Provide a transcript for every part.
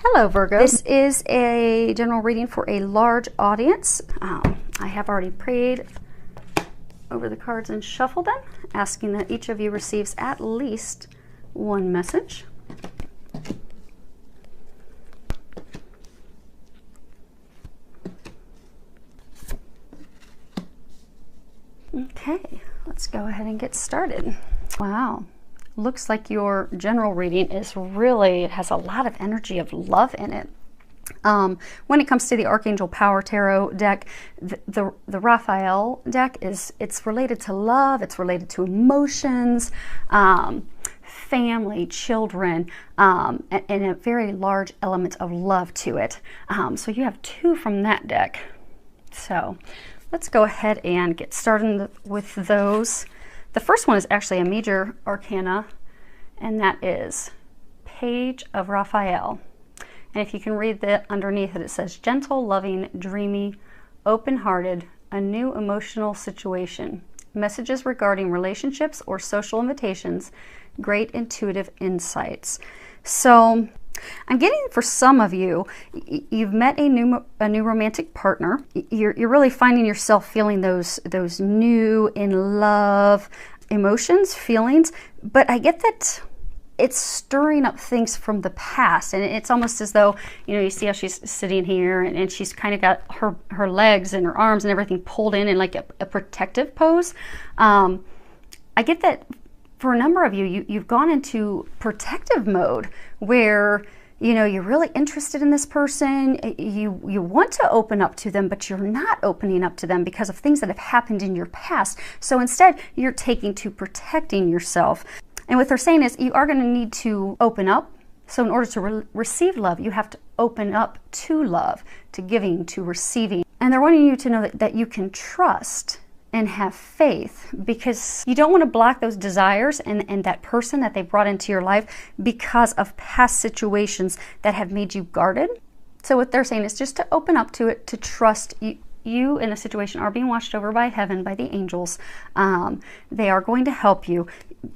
Hello, Virgo. This is a general reading for a large audience. I have already prayed over the cards and shuffled them, asking that each of you receives at least one message. Okay, let's go ahead and get started. Wow. Looks like your general reading is really, it has a lot of energy of love in it. When it comes to the Archangel Power Tarot deck, the Raphael deck it's related to love, it's related to emotions, family, children, and a very large element of love to it. So you have two from that deck. So let's go ahead and get started with those. The first one is actually a major arcana, and that is Page of Raphael. And if you can read that underneath it, it says, gentle, loving, dreamy, open-hearted, a new emotional situation, messages regarding relationships or social invitations, great intuitive insights. So I'm getting, for some of you, you've met a new romantic partner. You're really finding yourself feeling those new in love emotions, feelings, but I get that it's stirring up things from the past, and it's almost as though, you see how she's sitting here and she's kind of got her legs and her arms and everything pulled in like a protective pose. I get that for a number of you've gone into protective mode where you're really interested in this person. You want to open up to them, but you're not opening up to them because of things that have happened in your past. So instead, you're taking to protecting yourself. And what they're saying is you are going to need to open up. So in order to receive love, you have to open up to love, to giving, to receiving. And they're wanting you to know that you can trust and have faith, because you don't want to block those desires and that person that they brought into your life because of past situations that have made you guarded. So what they're saying is just to open up to it, to trust you in the situation are being watched over by heaven, by the angels. They are going to help you.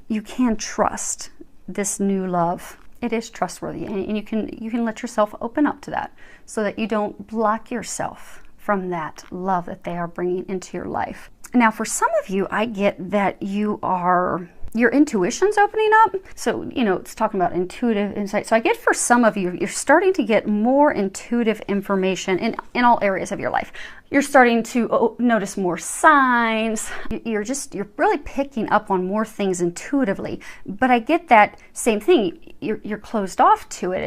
You can trust this new love. It is trustworthy, and you can let yourself open up to that so that you don't block yourself from that love that they are bringing into your life. Now, for some of you, I get that your intuition's opening up. So, it's talking about intuitive insight. So I get for some of you, you're starting to get more intuitive information in all areas of your life. You're starting to notice more signs. You're really picking up on more things intuitively. But I get that same thing. You're closed off to it.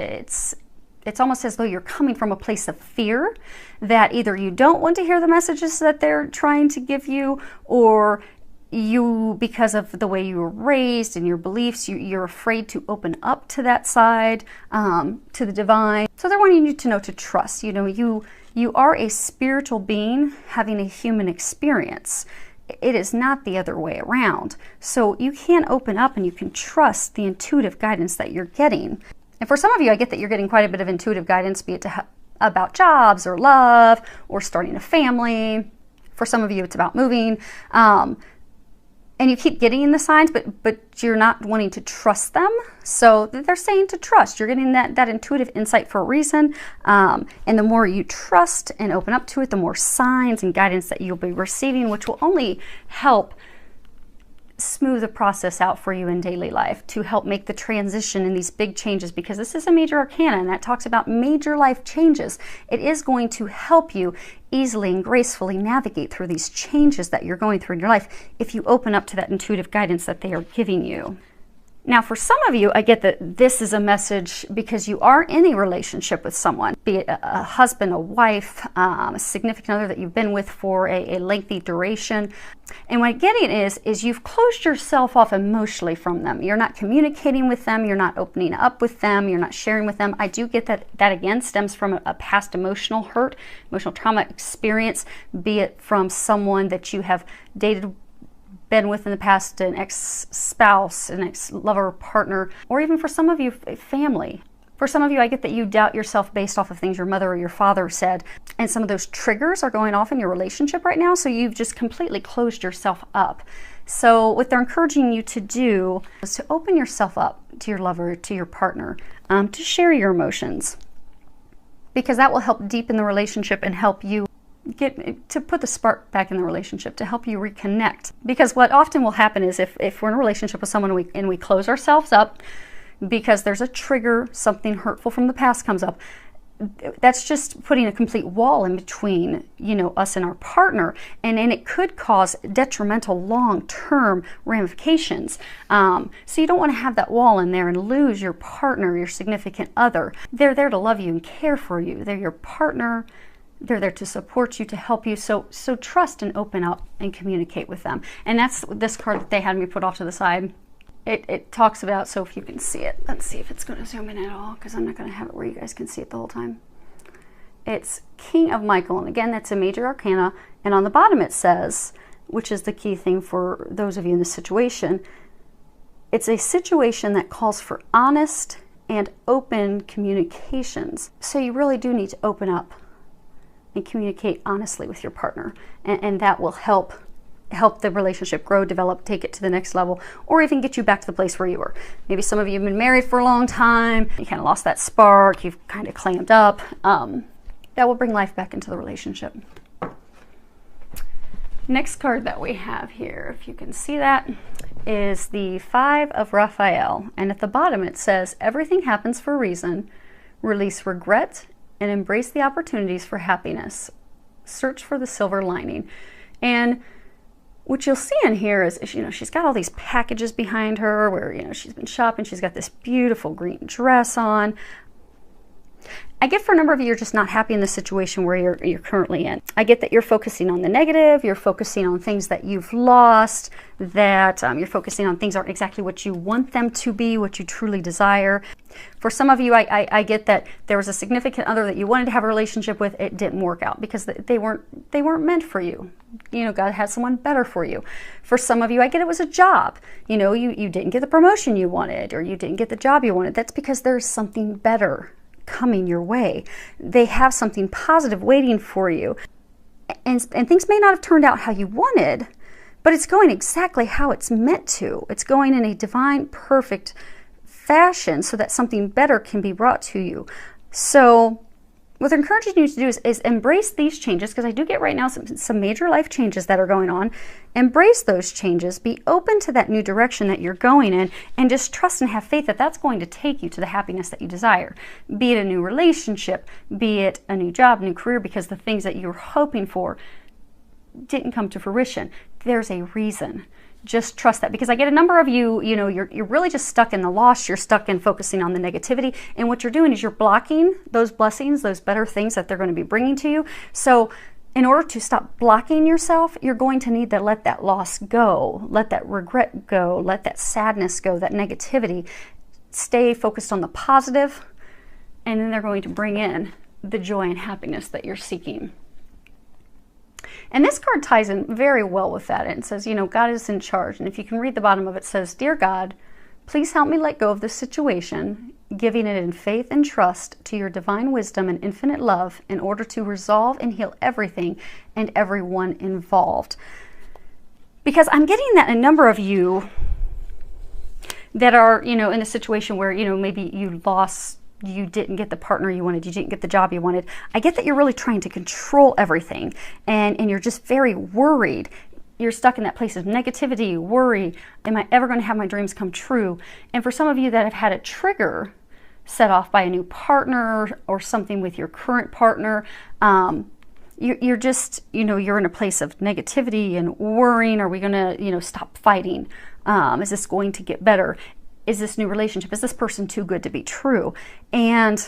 It's almost as though you're coming from a place of fear that either you don't want to hear the messages that they're trying to give you, or you, because of the way you were raised and your beliefs, you're afraid to open up to that side, to the divine. So they're wanting you to know to trust. You are a spiritual being having a human experience. It is not the other way around. So you can open up and you can trust the intuitive guidance that you're getting. And for some of you, I get that you're getting quite a bit of intuitive guidance, be it about jobs or love or starting a family. For some of you, it's about moving. And you keep getting the signs, but you're not wanting to trust them. So they're saying to trust. You're getting that intuitive insight for a reason. And the more you trust and open up to it, the more signs and guidance that you'll be receiving, which will only help smooth the process out for you in daily life, to help make the transition in these big changes, because this is a major arcana and that talks about major life changes. It is going to help you easily and gracefully navigate through these changes that you're going through in your life if you open up to that intuitive guidance that they are giving you. Now, for some of you, I get that this is a message because you are in a relationship with someone, be it a husband, a wife, a significant other that you've been with for a lengthy duration. And what I'm getting is you've closed yourself off emotionally from them. You're not communicating with them. You're not opening up with them. You're not sharing with them. I do get that again stems from a past emotional hurt, emotional trauma experience, be it from someone that you have dated, been with in the past, an ex-spouse, an ex-lover, partner, or even for some of you, family. For some of you, I get that you doubt yourself based off of things your mother or your father said, and some of those triggers are going off in your relationship right now, so you've just completely closed yourself up. So what they're encouraging you to do is to open yourself up to your lover, to your partner, to share your emotions. because that will help deepen the relationship and help you to put the spark back in the relationship, to help you reconnect. Because what often will happen is if we're in a relationship with someone and we close ourselves up because there's a trigger, something hurtful from the past comes up, that's just putting a complete wall in between, us and our partner, and it could cause detrimental long-term ramifications. So you don't want to have that wall in there and lose your partner, your significant other. They're there to love you and care for you. They're your partner. They're there to support you, to help you. So trust and open up and communicate with them. And that's this card that they had me put off to the side. It talks about, so if you can see it, let's see if it's going to zoom in at all, because I'm not going to have it where you guys can see it the whole time. It's King of Michael, and again, that's a major arcana, and on the bottom it says, which is the key thing for those of you in this situation, it's a situation that calls for honest and open communications. So you really do need to open up and communicate honestly with your partner, and that will help the relationship grow, develop, take it to the next level, or even get you back to the place where you were. Maybe some of you have been married for a long time, you kind of lost that spark, you've kind of clammed up. That will bring life back into the relationship. Next card that we have here, if you can see that, is the 5 of Raphael, and at the bottom it says, everything happens for a reason, release regret and embrace the opportunities for happiness, search for the silver lining. And what you'll see in here is, she's got all these packages behind her where, she's been shopping. She's got this beautiful green dress on. I get for a number of you, you're just not happy in the situation where you're currently in. I get that you're focusing on the negative. You're focusing on things that you've lost, that you're focusing on things aren't exactly what you want them to be, what you truly desire. For some of you, I get that there was a significant other that you wanted to have a relationship with. It didn't work out because they weren't meant for you. God had someone better for you. For some of you, I get it was a job. You didn't get the promotion you wanted, or you didn't get the job you wanted. That's because there's something better coming your way. They have something positive waiting for you. And things may not have turned out how you wanted, but it's going exactly how it's meant to. It's going in a divine, perfect fashion so that something better can be brought to you. So what I'm encouraging you to do is embrace these changes, because I do get right now some major life changes that are going on. Embrace those changes. Be open to that new direction that you're going in, and just trust and have faith that that's going to take you to the happiness that you desire. Be it a new relationship, be it a new job, new career, because the things that you're hoping for didn't come to fruition. There's a reason. Just trust that, because I get a number of you, you're really just stuck in the loss. You're stuck in focusing on the negativity, and what you're doing is you're blocking those blessings, those better things that they're going to be bringing to you. So in order to stop blocking yourself, you're going to need to let that loss go, let that regret go, let that sadness go, that negativity. Stay focused on the positive, and then they're going to bring in the joy and happiness that you're seeking. And this card ties in very well with that. It says, God is in charge. And if you can read the bottom of it, it says, Dear God, please help me let go of this situation, giving it in faith and trust to your divine wisdom and infinite love in order to resolve and heal everything and everyone involved. Because I'm getting that a number of you that are, in a situation where, maybe you didn't get the partner you wanted, you didn't get the job you wanted. I get that you're really trying to control everything, and you're just very worried. You're stuck in that place of negativity, worry. Am I ever going to have my dreams come true? And for some of you that have had a trigger set off by a new partner or something with your current partner, you're just, you're in a place of negativity and worrying. Are we going to, stop fighting? Is this going to get better? Is this new relationship, is this person too good to be true? And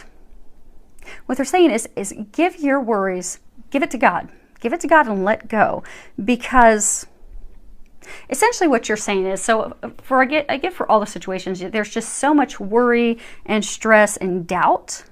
what they're saying is give your worries, give it to God. Give it to God and let go. Because essentially what you're saying is, so I get for all the situations, there's just so much worry and stress and doubt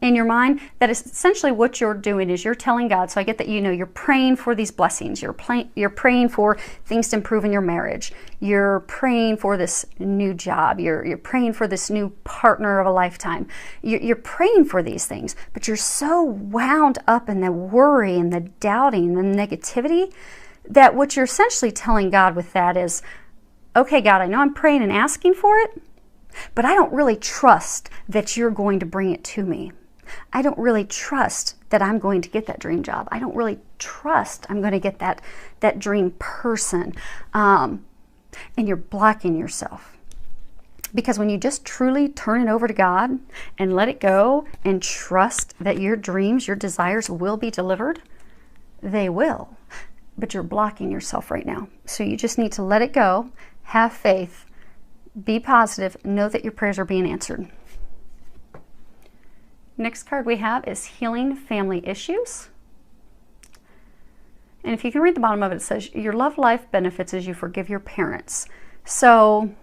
in your mind that essentially what you're doing is you're telling God. So I get that you're praying for these blessings, you're praying for things to improve in your marriage, you're praying for this new job, you're praying for this new partner of a lifetime, you're praying for these things, but you're so wound up in the worry and the doubting and the negativity that what you're essentially telling God with that is, okay, God, I know I'm praying and asking for it, but I don't really trust that you're going to bring it to me. I don't really trust that I'm going to get that dream job. I don't really trust I'm going to get that dream person. And you're blocking yourself. Because when you just truly turn it over to God and let it go and trust that your dreams, your desires will be delivered, they will. But you're blocking yourself right now. So you just need to let it go, have faith, be positive, know that your prayers are being answered. Next card we have is Healing Family Issues. And if you can read the bottom of it, it says, your love life benefits as you forgive your parents. So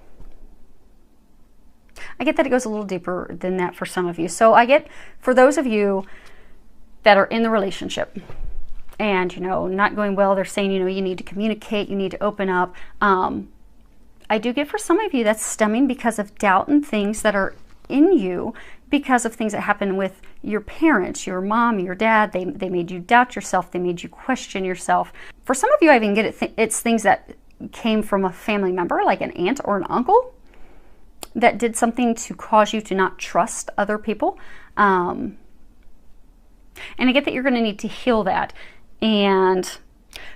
I get that it goes a little deeper than that for some of you. So I get, for those of you that are in the relationship and, you know, not going well, they're saying, you know, you need to communicate, you need to open up. I do get for some of you that's stemming because of doubt and things that are in you because of things that happen with your parents, your mom, your dad. They made you doubt yourself. They made you question yourself. For some of you, I even get it. It's things that came from a family member, like an aunt or an uncle, that did something to cause you to not trust other people. And I get that you're going to need to heal that. And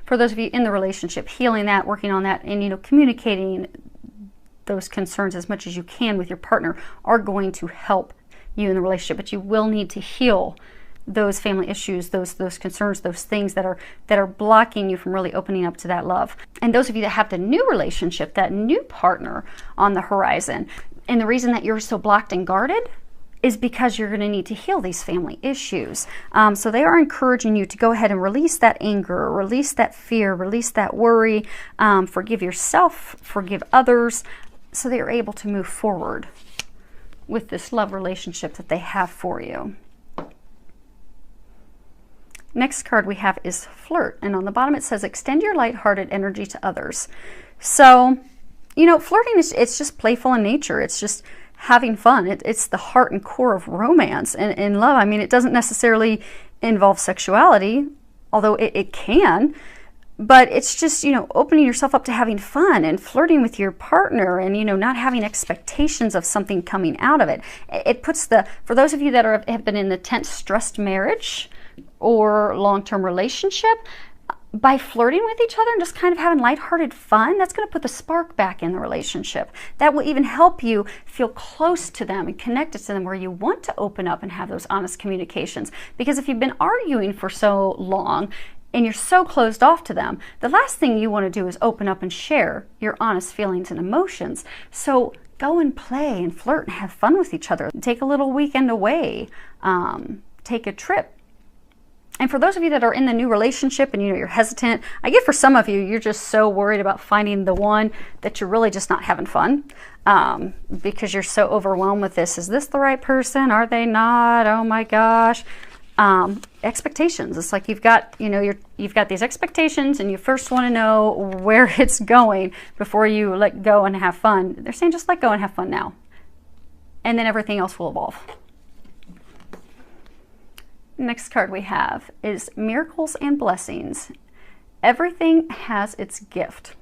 for those of you in the relationship, healing that, working on that, and, you know, communicating those concerns as much as you can with your partner are going to help you in the relationship. But you will need to heal those family issues, those concerns, those things that are blocking you from really opening up to that love. And those of you that have the new relationship, that new partner on the horizon, and the reason that you're so blocked and guarded is because you're going to need to heal these family issues. So they are encouraging you to go ahead and release that anger, release that fear, release that worry, forgive yourself, forgive others, so that you're able to move forward with this love relationship that they have for you. Next card we have is Flirt, and on the bottom it says, extend your lighthearted energy to others. So, you know, flirting it's just playful in nature. It's just having fun. It's the heart and core of romance and love. I mean, it doesn't necessarily involve sexuality, although it can. But it's just, you know, opening yourself up to having fun and flirting with your partner and, you know, not having expectations of something coming out of it. It puts for those of you that have been in a tense, stressed marriage or long-term relationship, by flirting with each other and just kind of having lighthearted fun, that's going to put the spark back in the relationship. That will even help you feel close to them and connected to them, where you want to open up and have those honest communications. Because if you've been arguing for so long, and you're so closed off to them, the last thing you want to do is open up and share your honest feelings and emotions. So go and play and flirt and have fun with each other. Take a little weekend away. Take a trip. And for those of you that are in the new relationship and, you know, you're hesitant, I get for some of you, you're just so worried about finding the one that you're really just not having fun because you're so overwhelmed with this. Is this the right person? Are they not? Oh my gosh. Expectations. It's like you've got, you know, you've got these expectations, and you first want to know where it's going before you let go and have fun. They're saying just let go and have fun now, and then everything else will evolve. Next card we have is Miracles and Blessings. Everything has its gift.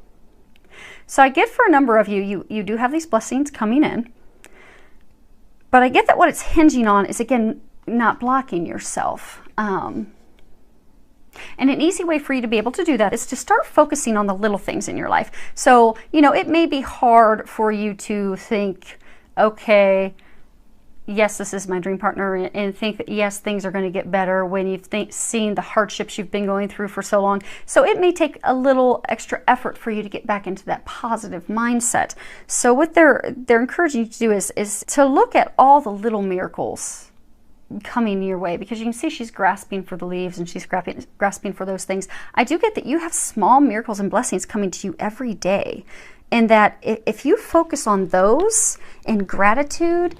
So I get for a number of you, you do have these blessings coming in, but I get that what it's hinging on is, again, not blocking yourself. And an easy way for you to be able to do that is to start focusing on the little things in your life. So, you know, it may be hard for you to think, okay, yes, this is my dream partner, and think that, yes, things are going to get better when you've seen the hardships you've been going through for so long. So it may take a little extra effort for you to get back into that positive mindset. So what they're encouraging you to do is to look at all the little miracles coming your way, because you can see she's grasping for the leaves and she's grasping for those things. I do get that you have small miracles and blessings coming to you every day, and that if you focus on those in gratitude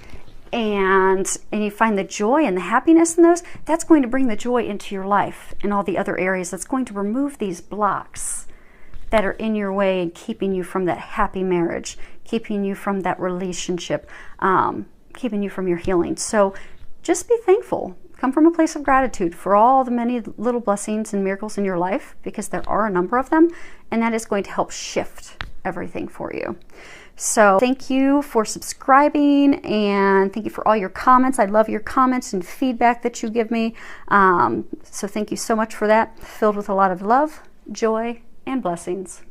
and you find the joy and the happiness in those, that's going to bring the joy into your life and all the other areas. That's going to remove these blocks that are in your way and keeping you from that happy marriage, keeping you from that relationship, keeping you from your healing. So just be thankful. Come from a place of gratitude for all the many little blessings and miracles in your life, because there are a number of them, and that is going to help shift everything for you. So thank you for subscribing, and thank you for all your comments. I love your comments and feedback that you give me. So thank you so much for that. Filled with a lot of love, joy, and blessings.